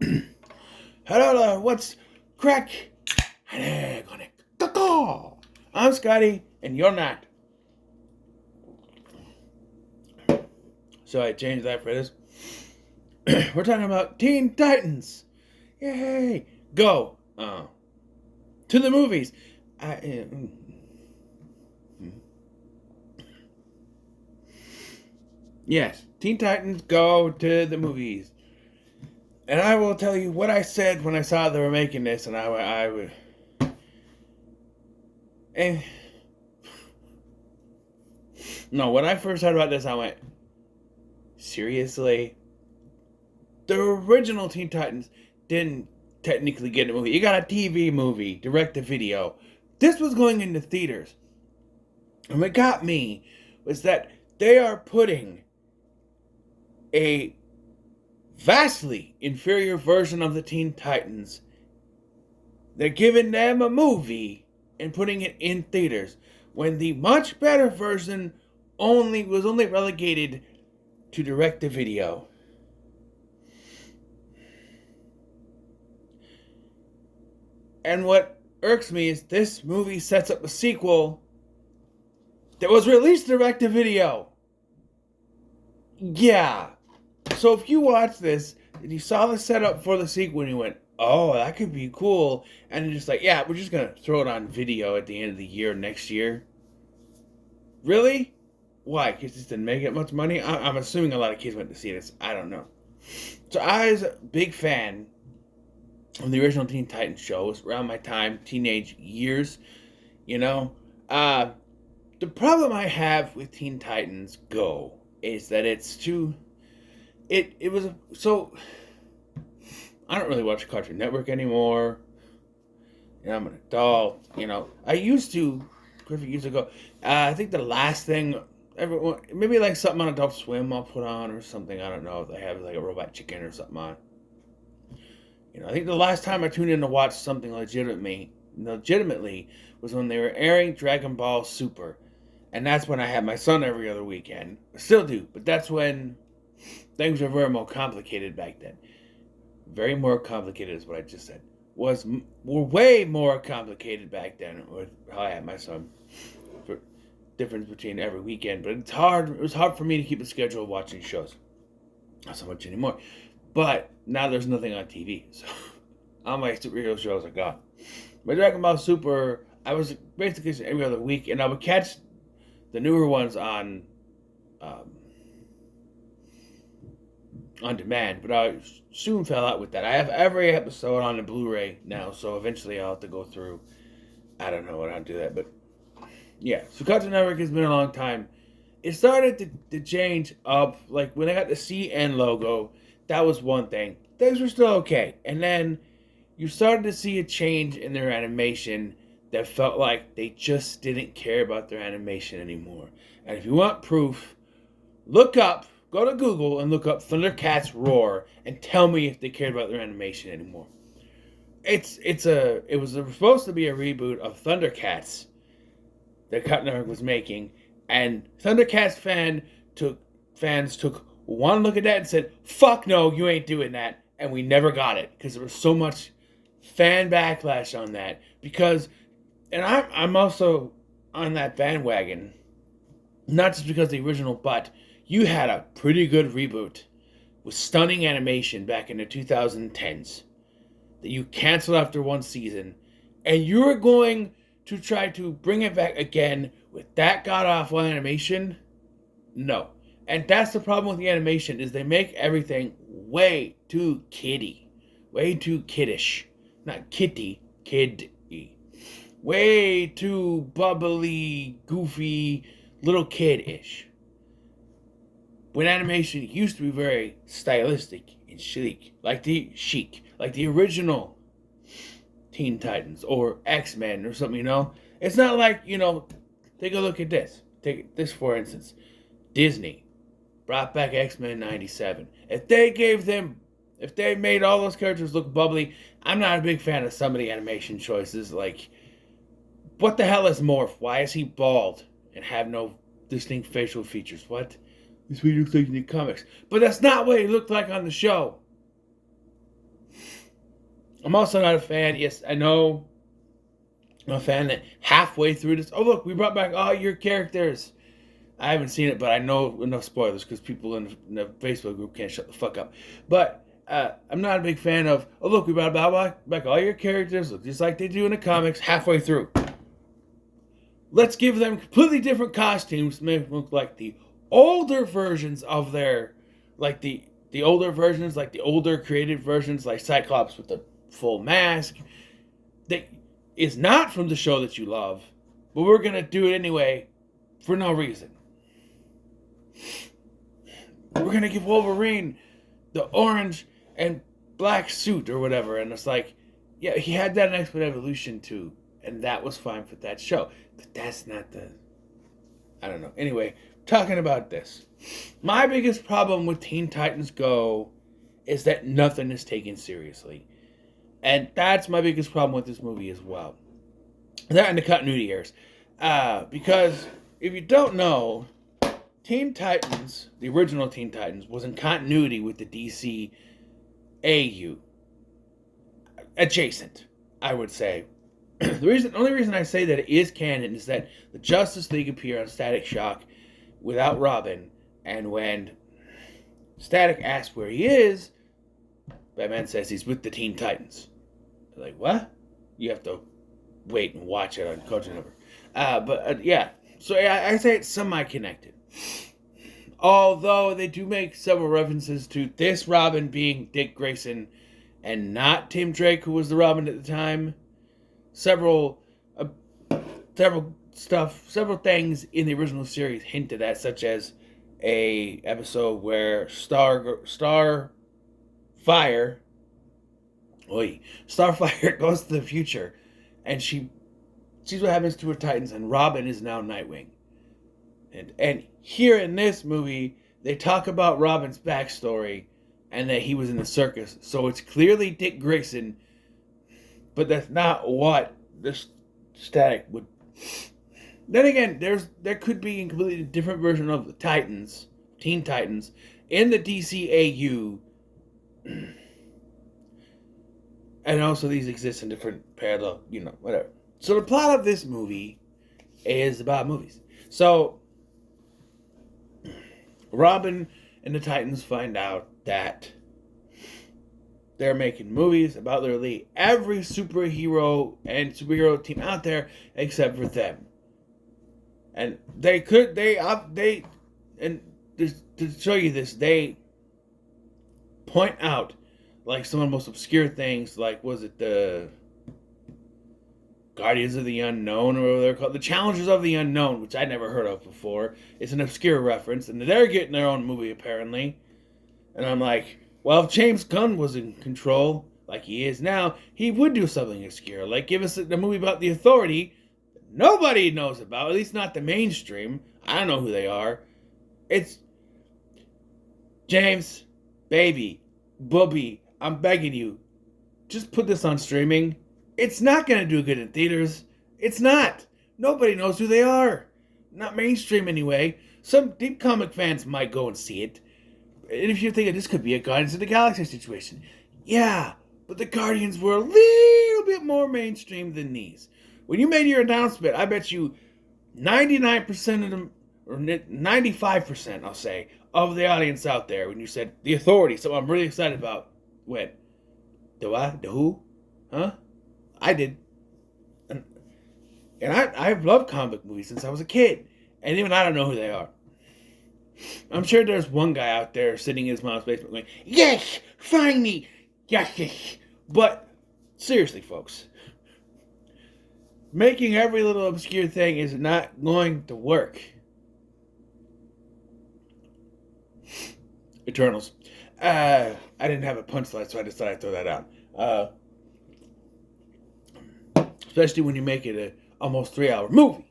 Hello, what's crack? I'm Scotty, and you're not. So I changed that for this. We're talking about Teen Titans. Yay! Go to the movies. Yes, Teen Titans go to the movies. And I will tell you what I said when I saw they were making this, and I would. And no, when I first heard about this, I went, seriously? The original Teen Titans didn't technically get a movie. You got a TV movie, direct to video. This was going into theaters. And what got me was that they are putting a vastly inferior version of the Teen Titans. They're giving them a movie and putting it in theaters when the much better version was only relegated to direct to video. And what irks me is this movie sets up a sequel that was released direct to video. Yeah. So if you watch this and you saw the setup for the sequel and you went, oh, that could be cool, and you're just like, yeah, we're just going to throw it on video at the end of the year next year. Really? Why? Because this didn't make it much money? I'm assuming a lot of kids went to see this. I don't know. So I was a big fan of the original Teen Titans show. It was around my teenage years, you know. The problem I have with Teen Titans Go is that it's too... It was... So... I don't really watch Cartoon Network anymore. You know, I'm an adult. You know, I used to, perfect years ago. I think the last thing, maybe like something on Adult Swim I'll put on or something. I don't know if they have like a Robot Chicken or something on. You know, I think the last time I tuned in to watch something legitimately was when they were airing Dragon Ball Super. And that's when I had my son every other weekend. I still do, but that's when things were very more complicated back then. Very more complicated is what I just said. Were way more complicated back then with how I had my son. For difference between every weekend, but it's hard. It was hard for me to keep a schedule of watching shows. Not so much anymore. But now there's nothing on TV, so all my superhero shows are gone. My Dragon Ball Super, I was basically every other week, and I would catch the newer ones on demand, but I soon fell out with that. I have every episode on the Blu-ray now, so eventually I'll have to go through. I don't know how to do that, but yeah. So Cartoon Network has been a long time. It started to change up, like when I got the CN logo, that was one thing. Things were still okay, and then you started to see a change in their animation that felt like they just didn't care about their animation anymore. And if you want proof, go to Google and look up Thundercats Roar and tell me if they cared about their animation anymore. It was supposed to be a reboot of Thundercats that Cartoon Network was making, and Thundercats fans took one look at that and said, "Fuck no, you ain't doing that," and we never got it because there was so much fan backlash on that. And I'm also on that bandwagon, not just because of the original, but you had a pretty good reboot with stunning animation back in the 2010s that you canceled after one season, and you're going to try to bring it back again with that god-awful animation? No. And that's the problem with the animation, is they make everything way too kiddie. Way too kiddish. Not kitty, kid-y. Way too bubbly, goofy, little kid-ish. When animation used to be very stylistic and chic, like the original Teen Titans or X-Men or something, you know? It's not like, take a look at this. Take this, for instance. Disney brought back X-Men 97. If they made all those characters look bubbly, I'm not a big fan of some of the animation choices. Like, what the hell is Morph? Why is he bald and have no distinct facial features? What? This is what he looks like in the comics. But that's not what he looked like on the show. I'm also not a fan. Yes, I know. I'm a fan that halfway through this, oh look, we brought back all your characters. I haven't seen it, but I know enough spoilers because people in the Facebook group can't shut the fuck up. But I'm not a big fan of, oh look, we brought back all your characters, look just like they do in the comics halfway through. Let's give them completely different costumes to make them look like the older versions of their, like the older versions, like the older created versions, like Cyclops with the full mask. That is not from the show that you love, but we're going to do it anyway for no reason. We're going to give Wolverine the orange and black suit or whatever. And it's like, yeah, he had that in X-Men Evolution too. And that was fine for that show. But that's not the... I don't know. Anyway, talking about this. My biggest problem with Teen Titans Go is that nothing is taken seriously. And that's my biggest problem with this movie as well. That and the continuity errors. Because if you don't know, Teen Titans, the original Teen Titans, was in continuity with the DC AU. Adjacent, I would say. The only reason I say that it is canon is that the Justice League appear on Static Shock without Robin, and when Static asks where he is, Batman says he's with the Teen Titans. They're like, what? You have to wait and watch it on Cartoon Network. Yeah. So I say it's semi-connected. Although they do make several references to this Robin being Dick Grayson and not Tim Drake, who was the Robin at the time. Several things in the original series hinted at, such as a episode where Starfire goes to the future, and she sees what happens to her Titans, and Robin is now Nightwing. And here in this movie, they talk about Robin's backstory and that he was in the circus. So it's clearly Dick Grayson, but that's not what this Static would. Then again, there could be a completely different version of the Titans, Teen Titans, in the DCAU. And also these exist in different parallel, whatever. So the plot of this movie is about movies. So Robin and the Titans find out that they're making movies about literally every superhero and superhero team out there except for them. And and to show you this, they point out like some of the most obscure things, like was it the Guardians of the Unknown, or whatever they're called, the Challengers of the Unknown, which I'd never heard of before. It's an obscure reference, and they're getting their own movie apparently. And I'm like, well, if James Gunn was in control, like he is now, he would do something obscure, like give us a movie about the Authority that nobody knows about, at least not the mainstream. I don't know who they are. It's James, baby, Bubby, I'm begging you, just put this on streaming. It's not going to do good in theaters. It's not. Nobody knows who they are. Not mainstream anyway. Some deep comic fans might go and see it. And if you're thinking this could be a Guardians of the Galaxy situation, yeah, but the Guardians were a little bit more mainstream than these. When you made your announcement, I bet you 99% of them, or 95%, I'll say, of the audience out there, when you said The Authority, something I'm really excited about, went, the what? The who? Huh? I did. And I've loved comic movies since I was a kid. And even I don't know who they are. I'm sure there's one guy out there sitting in his mom's basement going, yes, find me. Yes. But seriously, folks, making every little obscure thing is not going to work. Eternals. I didn't have a punchline, so I decided to throw that out. Especially when you make it a almost 3-hour movie.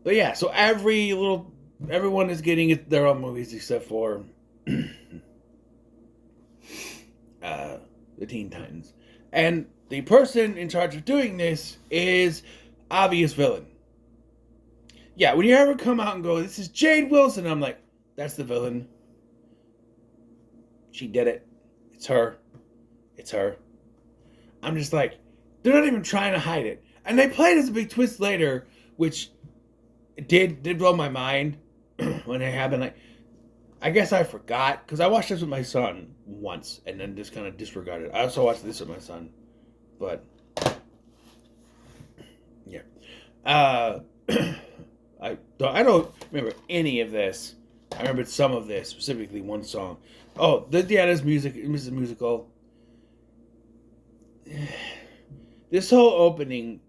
But yeah, so everyone is getting their own movies except for the Teen Titans. And the person in charge of doing this is obvious villain. Yeah, when you ever come out and go, this is Jade Wilson, I'm like, that's the villain. She did it. It's her. It's her. I'm just like, they're not even trying to hide it. And they play it as a big twist later, which did blow my mind when it happened. Like, I guess I forgot, because I watched this with my son once, and then just kind of disregarded it. I also watched this with my son, but, yeah. I don't remember any of this. I remembered some of this, specifically one song. Oh, this music, this is a musical. This whole opening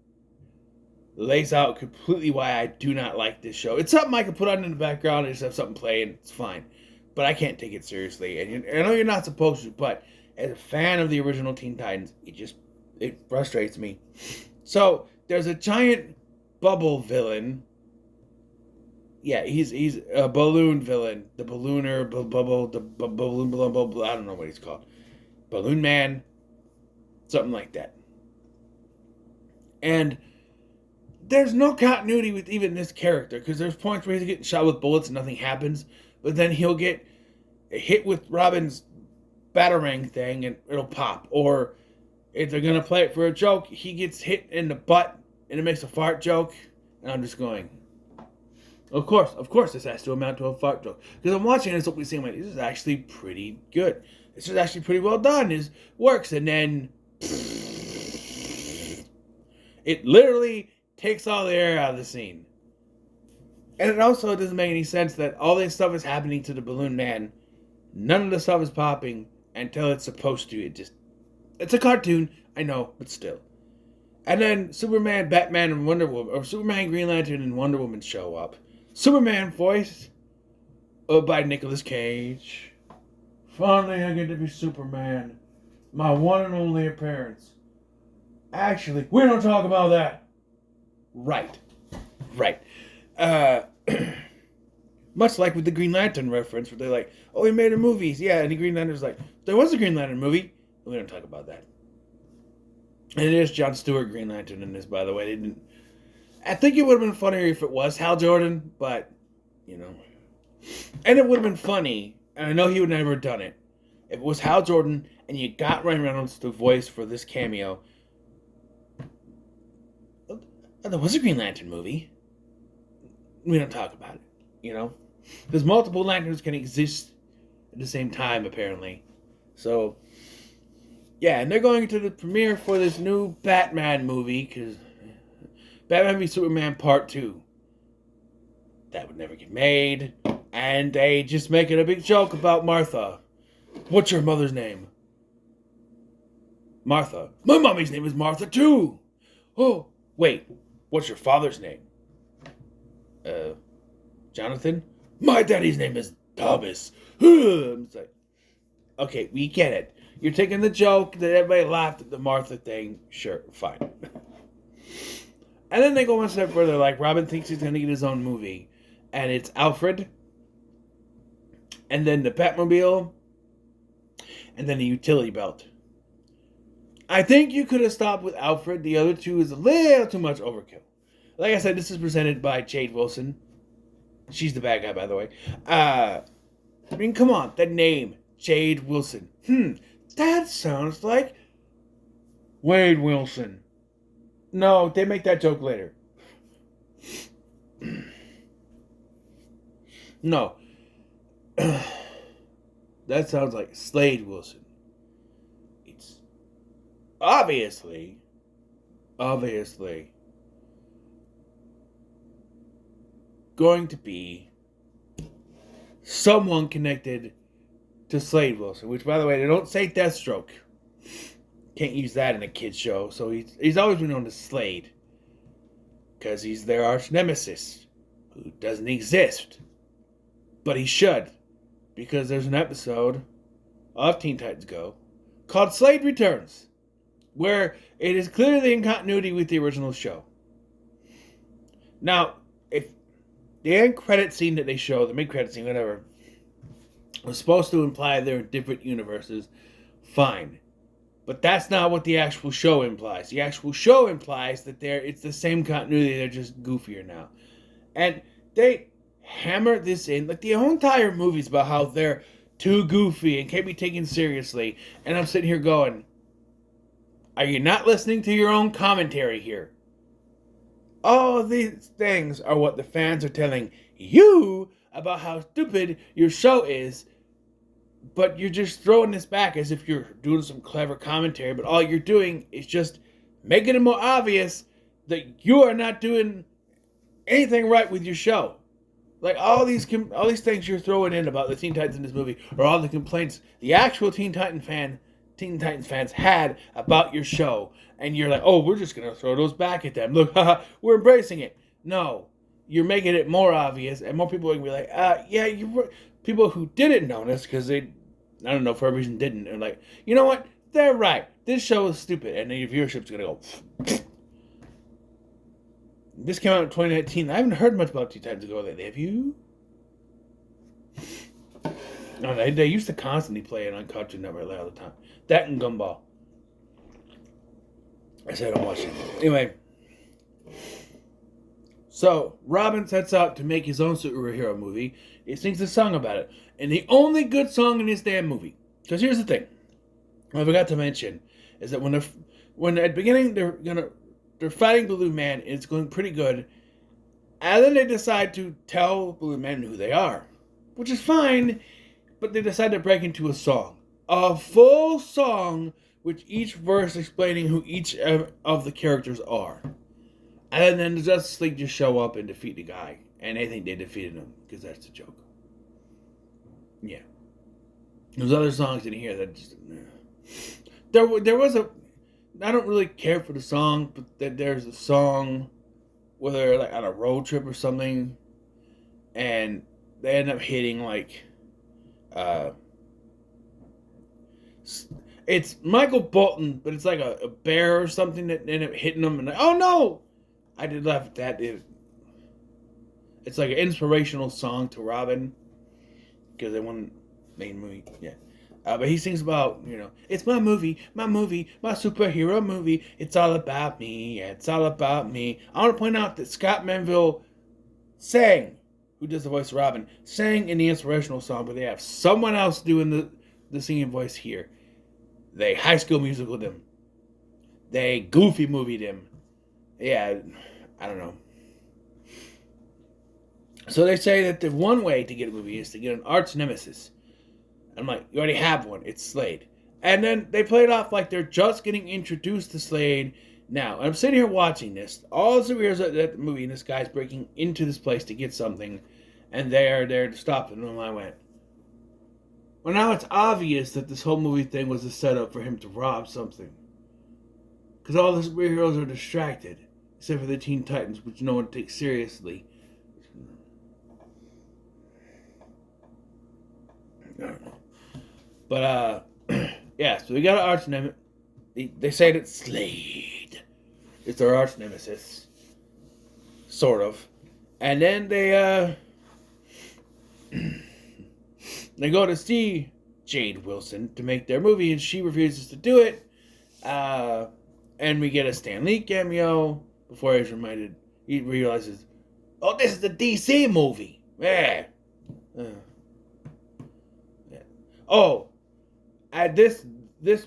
lays out completely why I do not like this show. It's something I can put on in the background and just have something play, and it's fine. But I can't take it seriously. And I know you're not supposed to, but as a fan of the original Teen Titans, it frustrates me. So, there's a giant bubble villain. Yeah, he's a balloon villain. The ballooner, balloon, I don't know what he's called. Balloon Man. Something like that. And there's no continuity with even this character, because there's points where he's getting shot with bullets and nothing happens, but then he'll get hit with Robin's Batarang thing and it'll pop. Or if they're going to play it for a joke, he gets hit in the butt and it makes a fart joke. And I'm just going, of course this has to amount to a fart joke. Because I'm watching this opening scene, like, this is actually pretty good. This is actually pretty well done. This works. And then it literally takes all the air out of the scene. And it also doesn't make any sense that all this stuff is happening to the Balloon Man. None of the stuff is popping until it's supposed to. It's a cartoon, I know, but still. And then Superman, Batman, and Wonder Woman, or Superman, Green Lantern, and Wonder Woman show up. Superman voiced by Nicolas Cage. Finally, I get to be Superman. My one and only appearance. Actually, we don't talk about that. Right. Much like with the Green Lantern reference, where they're like, oh, we made a movie. Yeah, and the Green Lantern's like, there was a Green Lantern movie. We don't talk about that. And it is Jon Stewart Green Lantern in this, by the way. I think it would have been funnier if it was Hal Jordan, but, you know. And it would have been funny, and I know he would never have done it, if it was Hal Jordan and you got Ryan Reynolds to voice for this cameo. There was a Green Lantern movie. We don't talk about it, you know? Because multiple lanterns can exist at the same time, apparently. So, yeah, and they're going to the premiere for this new Batman movie, because Batman v Superman Part 2. That would never get made. And they just making a big joke about Martha. What's your mother's name? Martha. My mommy's name is Martha, too. Oh, wait. What's your father's name? Jonathan? My daddy's name is Thomas. I'm just like, okay, we get it. You're taking the joke that everybody laughed at the Martha thing. Sure, fine. And then they go one step further, like Robin thinks he's going to get his own movie. And it's Alfred. And then the Batmobile. And then a utility belt. I think you could have stopped with Alfred. The other two is a little too much overkill. Like I said, this is presented by Jade Wilson. She's the bad guy, by the way. I mean, come on. The name, Jade Wilson. That sounds like Wade Wilson. No, they make that joke later. No. That sounds like Slade Wilson. It's obviously going to be someone connected to Slade Wilson, which, by the way, they don't say Deathstroke. Can't use that in a kid's show, so he's always been known as Slade, because he's their arch nemesis, who doesn't exist, but he should, because there's an episode of Teen Titans Go called Slade Returns, where it is clearly in continuity with the original show. Now, if the end credit scene that they show, the mid-credit scene, whatever, was supposed to imply they're in different universes, fine. But that's not what the actual show implies. The actual show implies that it's the same continuity, they're just goofier now. And they hammer this in, like the whole entire movie's about how they're too goofy and can't be taken seriously. And I'm sitting here going, are you not listening to your own commentary here? All these things are what the fans are telling you about how stupid your show is, but you're just throwing this back as if you're doing some clever commentary, but all you're doing is just making it more obvious that you are not doing anything right with your show. Like all these things you're throwing in about the Teen Titans in this movie, or all the complaints the actual Teen Titans fans had about your show, and you're like, oh, we're just gonna throw those back at them. Look, haha, we're embracing it. No, you're making it more obvious, and more people are gonna be like, yeah, you. People who didn't notice because they, I don't know, for a reason didn't, and like, you know what? They're right. This show is stupid, and then your viewership's gonna go. This came out in 2019. I haven't heard much about Teen Titans Go lately. Have you? No, they used to constantly play it on Cartoon Network all the time. That and Gumball. I said I don't watch it. Anyway. So, Robin sets out to make his own superhero movie. He sings a song about it. And the only good song in this damn movie. Because here's the thing. What I forgot to mention is that when at the beginning they're fighting Blue Man, and it's going pretty good. And then they decide to tell Blue Man who they are. Which is fine, but they decide to break into a song. A full song with each verse explaining who each of the characters are. And then the Justice League just show up and defeat the guy. And they think they defeated him, because that's the joke. Yeah. There's other songs in here that just... There was a... I don't really care for the song, but there's a song where they're like on a road trip or something, and they end up hitting like it's Michael Bolton, but it's like a bear or something that ended up hitting them, and like, oh no, I did laugh at that. It's like an inspirational song to Robin because they won main movie, yeah. But he sings about, it's my movie, my superhero movie. It's all about me, yeah, it's all about me. I want to point out that Scott Menville sang, who does the voice of Robin, sang in the inspirational song, but they have someone else doing the singing voice here. They High School Musicaled him. They Goofy Movied him. Yeah, I don't know. So they say that the one way to get a movie is to get an arch nemesis. I'm like, you already have one. It's Slade. And then they play it off like they're just getting introduced to Slade now. And I'm sitting here watching this. All the superheroes at the movie, and this guy's breaking into this place to get something. And they are there to stop them. And I went, well, now it's obvious that this whole movie thing was a setup for him to rob something. Because all the superheroes are distracted. Except for the Teen Titans, which no one takes seriously. I don't know. But, yeah, so we got an arch nemesis. They say that Slade is their arch nemesis. Sort of. And then they go to see Jade Wilson to make their movie, and she refuses to do it. And we get a Stan Lee cameo before he's reminded. He realizes, oh, this is a DC movie. Yeah. Oh, this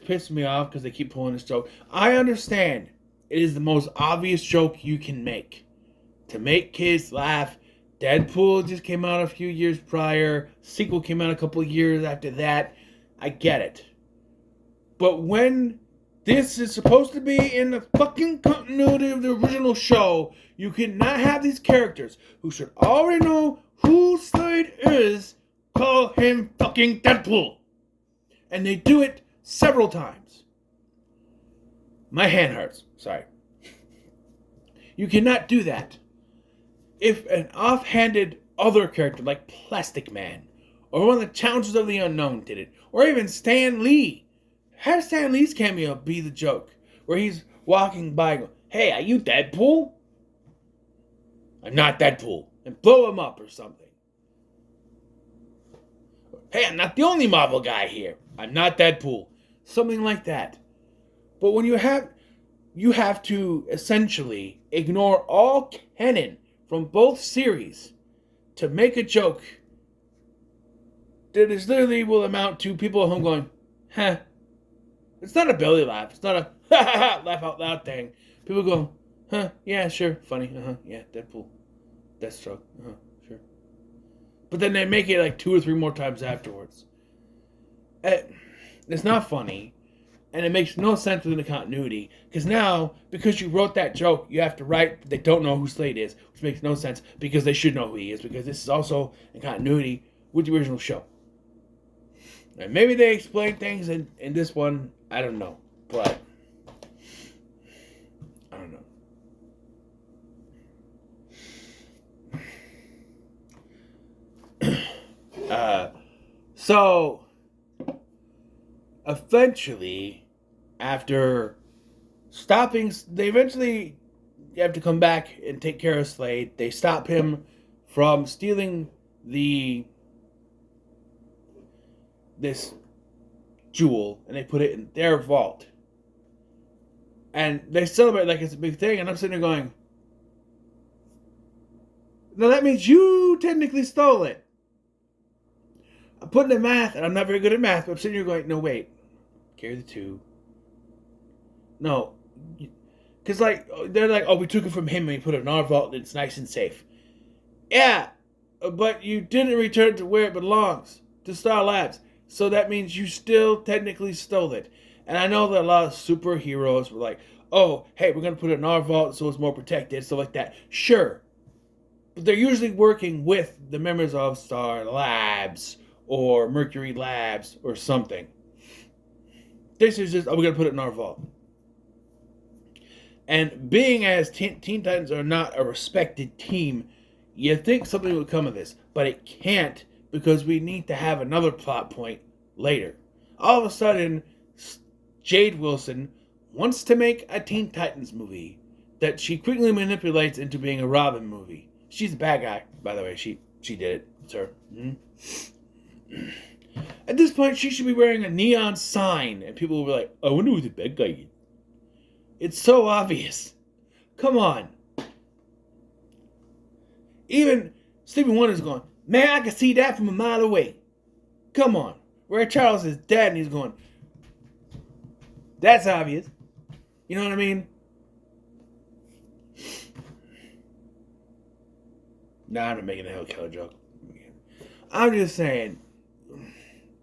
pissed me off because they keep pulling this joke. I understand it is the most obvious joke you can make to make kids laugh. Deadpool just came out a few years prior. Sequel came out a couple of years after that. I get it. But when this is supposed to be in the fucking continuity of the original show, you cannot have these characters who should already know who Slade is call him fucking Deadpool. And they do it several times. My hand hurts. Sorry. You cannot do that. If an offhanded other character like Plastic Man or one of the Challengers of the Unknown did it, or even Stan Lee, have Stan Lee's cameo be the joke, where he's walking by and go, hey, are you Deadpool? I'm not Deadpool. And blow him up or something. Hey, I'm not the only Marvel guy here. I'm not Deadpool. Something like that. But when you have to essentially ignore all canon from both series to make a joke that is literally will amount to people at home going, huh. It's not a belly laugh. It's not a ha ha ha laugh out loud thing. People go, huh, yeah, sure, funny, yeah, Deadpool, Deathstroke, sure. But then they make it like 2 or 3 more times afterwards. It's not funny, and it makes no sense within the continuity. Because you wrote that joke, you have to write they don't know who Slade is, which makes no sense because they should know who he is, because this is also in continuity with the original show. And maybe they explain things in this one, I don't know, but I don't know. So eventually, after stopping, they eventually have to come back and take care of Slade. They stop him from stealing this jewel, and they put it in their vault. And they celebrate like it's a big thing, and I'm sitting there going, now that means you technically stole it. I'm putting in math, and I'm not very good at math, but I'm sitting here going, no, wait. Carry the 2. No. Because, like, they're like, oh, we took it from him and we put it in our vault and it's nice and safe. Yeah, but you didn't return it to where it belongs, to Star Labs. So that means you still technically stole it. And I know that a lot of superheroes were like, oh, hey, we're going to put it in our vault so it's more protected, stuff like that. Sure. But they're usually working with the members of Star Labs or Mercury Labs or something. This is just, oh, we're going to put it in our vault. And being as Teen Titans are not a respected team, you think something would come of this. But it can't, because we need to have another plot point later. All of a sudden, Jade Wilson wants to make a Teen Titans movie that she quickly manipulates into being a Robin movie. She's a bad guy, by the way. She did it. It's her. Mm-hmm. At this point, she should be wearing a neon sign, and people will be like, I wonder who the bad guy is. It's so obvious. Come on. Even Stevie Wonder's going, man, I can see that from a mile away. Come on. Ray Charles is dead, and he's going, that's obvious. You know what I mean? Nah, I'm not making a Hellcat joke. I'm just saying,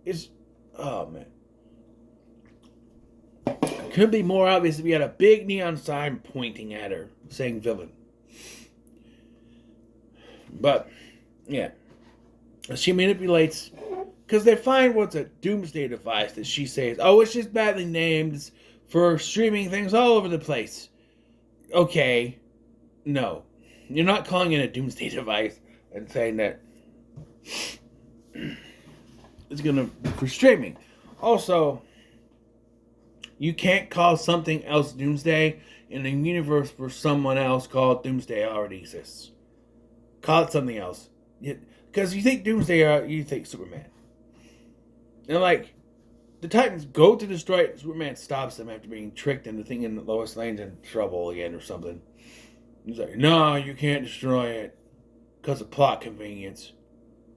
it's, oh man. It could be more obvious if we had a big neon sign pointing at her, saying villain. But, yeah. She manipulates, because they find what's a doomsday device that she says, oh, it's just badly named for streaming things all over the place. Okay. No. You're not calling it a doomsday device and saying that it's going to be for streaming. Also, you can't call something else doomsday in a universe where someone else called doomsday already exists. Call it something else. Because you think doomsday, you think Superman. And like, the Titans go to destroy it, Superman stops them after being tricked into thinking that Lois Lane's in trouble again or something. He's like, no, you can't destroy it because of plot convenience.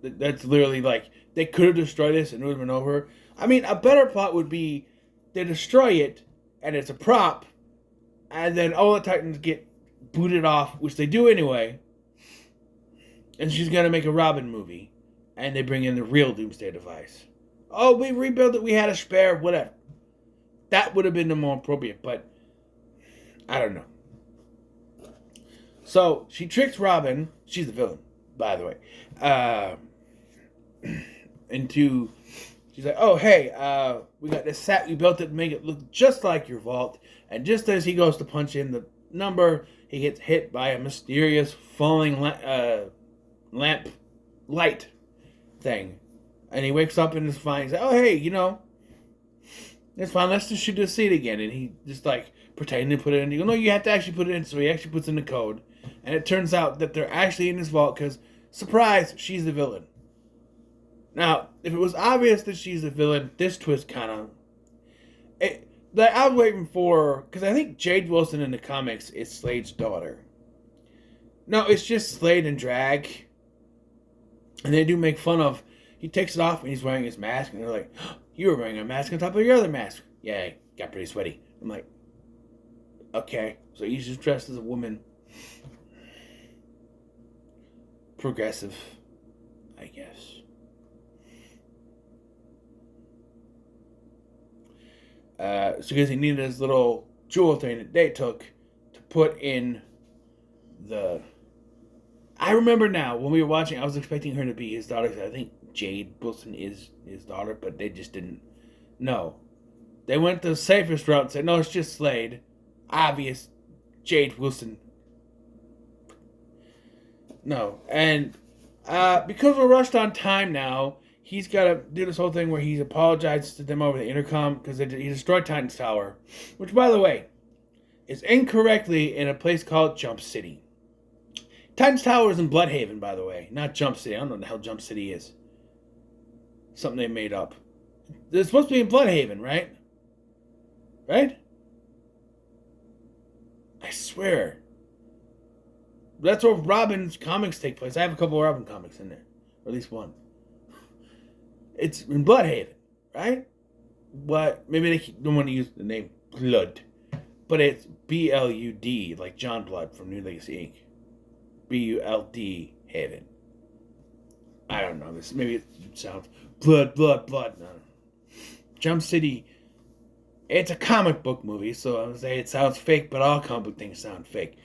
That's literally like, they could have destroyed this and it would have been over. I mean, a better plot would be they destroy it and it's a prop, and then all the Titans get booted off, which they do anyway, and she's going to make a Robin movie, and they bring in the real doomsday device. Oh, we rebuilt it, we had a spare, whatever. That would have been the more appropriate, but I don't know. So, she tricks Robin, she's the villain, by the way, into, she's like, oh, hey, we got this set, we built it to make it look just like your vault, and just as he goes to punch in the number, he gets hit by a mysterious falling lamp light thing, and he wakes up and is fine. He's like, oh, hey, it's fine, let's just shoot this seed again, and he just, like, pretending to put it in. You go, no, you have to actually put it in, so he actually puts in the code. And it turns out that they're actually in his vault because, surprise, she's the villain. Now, if it was obvious that she's the villain, this twist kind of... I was waiting for... Because I think Jade Wilson in the comics is Slade's daughter. No, it's just Slade and Drag. And they do make fun of he takes it off and he's wearing his mask, and they're like, oh, you were wearing a mask on top of your other mask. Yeah, I got pretty sweaty. I'm like, okay, so he's just dressed as a woman. Progressive, I guess. So because he needed his little jewel thing that they took to put in the... I remember now, when we were watching, I was expecting her to be his daughter. I think Jade Wilson is his daughter, but they just didn't. No. They went the safest route and said, no, it's just Slade. Obvious. Jade Wilson. No. And because we're rushed on time now, he's got to do this whole thing where he apologizes to them over the intercom because he destroyed Titan's Tower. Which, by the way, is incorrectly in a place called Jump City. Titan's Tower is in Bloodhaven, by the way, not Jump City. I don't know what the hell Jump City is. Something they made up. It's supposed to be in Bloodhaven, right? Right? I swear. That's where Robin's comics take place. I have a couple of Robin comics in there. Or at least one. It's in Bloodhaven, right? But maybe they don't want to use the name Blood. But it's B-L-U-D, like John Blood from New Legacy Inc. B-U-L-D Haven. I don't know. Maybe it sounds blood. No. Jump City. It's a comic book movie, so I would say it sounds fake, but all comic book things sound fake.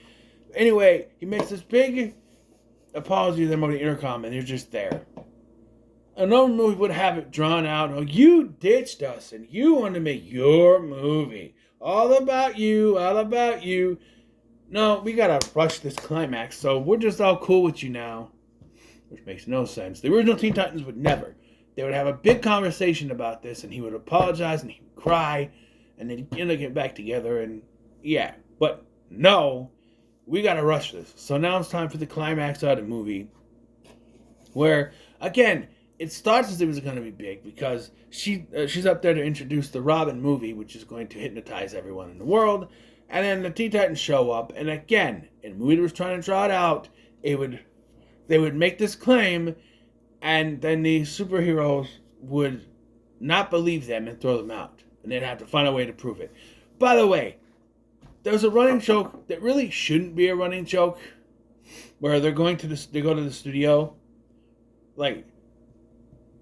Anyway, he makes this big apology to them over the intercom, and they're just there. Another movie would have it drawn out. Oh, you ditched us, and you want to make your movie. All about you, all about you. No, we gotta rush this climax, so we're just all cool with you now. Which makes no sense. The original Teen Titans would never. They would have a big conversation about this, and he would apologize, and he would cry, and then he'd get back together, and yeah. But no, we gotta rush this. So now it's time for the climax of the movie, where, again, it starts as it was going to be big, because she's up there to introduce the Robin movie, which is going to hypnotize everyone in the world. And then the Teen Titans show up, and again, in a movie that was trying to draw it out, they would make this claim, and then the superheroes would not believe them and throw them out. And they'd have to find a way to prove it. By the way, there's a running joke that really shouldn't be a running joke, where they go to the studio, like,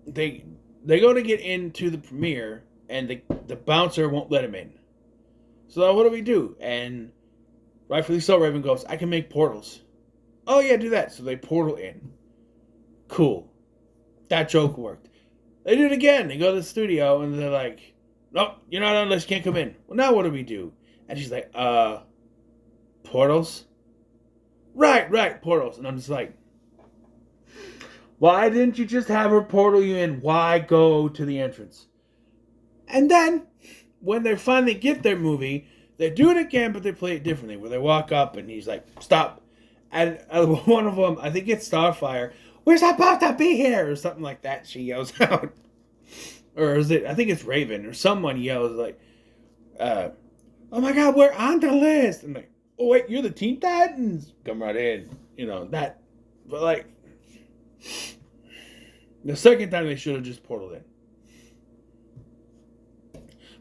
they go to get into the premiere, and the bouncer won't let them in. So what do we do? And rightfully so, Raven goes, I can make portals. Oh yeah, do that. So they portal in. Cool. That joke worked. They do it again. They go to the studio and they're like, nope, you're not unless you can't come in. Well, now what do we do? And she's like, portals? Right, portals. And I'm just like, why didn't you just have her portal you in? Why go to the entrance? And then, when they finally get their movie, they do it again, but they play it differently. Where they walk up and he's like, stop. And one of them, I think it's Starfire, we're supposed to be here, or something like that, she yells out. Or is it, I think it's Raven, or someone yells like, oh my God, we're on the list. And like, oh wait, you're the Teen Titans? Come right in. You know, that. But like, the second time they should have just portaled in.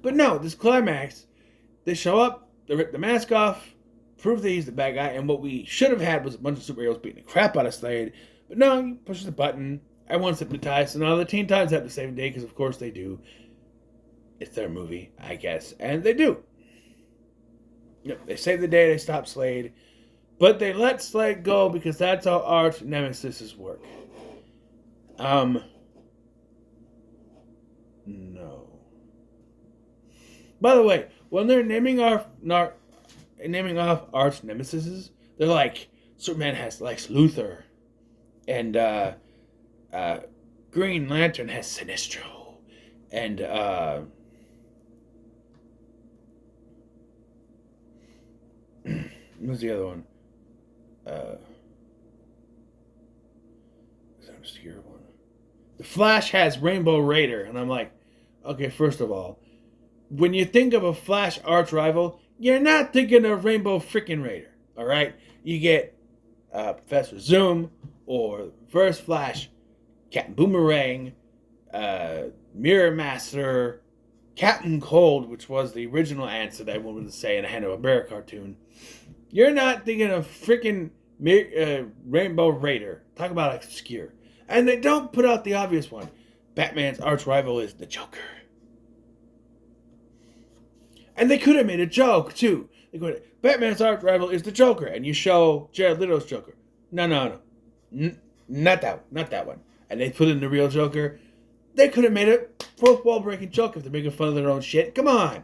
But no, this climax, they show up, they rip the mask off, prove that he's the bad guy, and what we should have had was a bunch of superheroes beating the crap out of Slade. But no, he pushes the button, everyone's hypnotized, so now the Teen Titans have to save the day, because of course they do. It's their movie, I guess, and they do. Yep, they save the day, they stop Slade, but they let Slade go because that's how arch nemesis work. No. By the way, when they're naming off arch nemesis, they're like, Superman has Lex Luthor, and Green Lantern has Sinestro, and what's the other one? Is that an obscure one? The Flash has Rainbow Raider, and I'm like, okay, first of all, when you think of a Flash arch rival, you're not thinking of Rainbow freaking Raider, all right? You get Professor Zoom or Reverse Flash. Captain Boomerang, Mirror Master, Captain Cold, which was the original answer that I wanted to say in a Hanna-Barbera cartoon. You're not thinking of freaking Rainbow Raider. Talk about obscure. And they don't put out the obvious one. Batman's arch rival is the Joker. And they could have made a joke, too. They could have, Batman's arch rival is the Joker. And you show Jared Leto's Joker. No. Not that one. And they put in the real Joker. They could have made a fourth wall breaking joke if they're making fun of their own shit. Come on.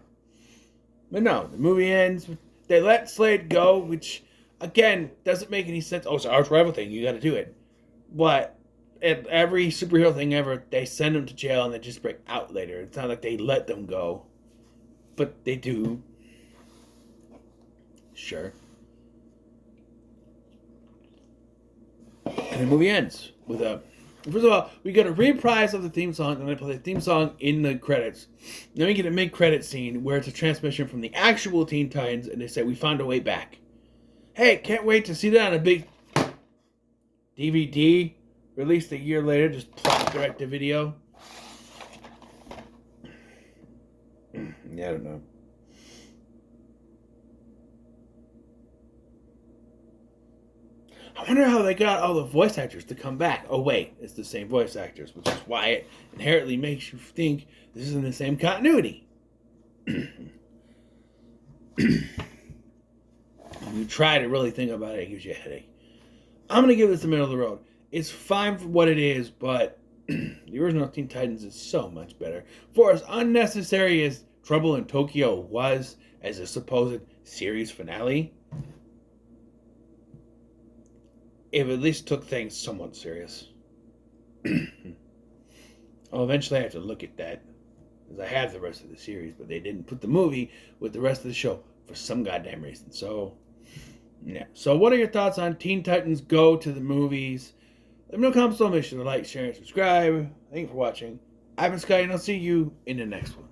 But no, the movie ends. They let Slade go, which, again, doesn't make any sense. Oh, it's an arch rival thing. You got to do it. But at every superhero thing ever, they send them to jail and they just break out later. It's not like they let them go. But they do. Sure. And the movie ends with a... First of all, we get a reprise of the theme song, and they play the theme song in the credits. Then we get a mid-credit scene where it's a transmission from the actual Teen Titans, and they say, we found a way back. Hey, can't wait to see that on a big DVD released a year later, just plop direct to video. Yeah, I don't know. I wonder how they got all the voice actors to come back. Oh, wait, it's the same voice actors, which is why it inherently makes you think this is in the same continuity. You try to really think about it, it gives you a headache. I'm going to give this the middle of the road. It's fine for what it is, but the original Teen Titans is so much better. For as unnecessary as Trouble in Tokyo was as a supposed series finale, it at least took things somewhat serious. Well, eventually I have to look at that, because I have the rest of the series, but they didn't put the movie with the rest of the show for some goddamn reason. So, yeah. So what are your thoughts on Teen Titans Go to the movies? Let me know in the comments below. Make sure to like, share, and subscribe. Thank you for watching. I've been Scotty, and I'll see you in the next one.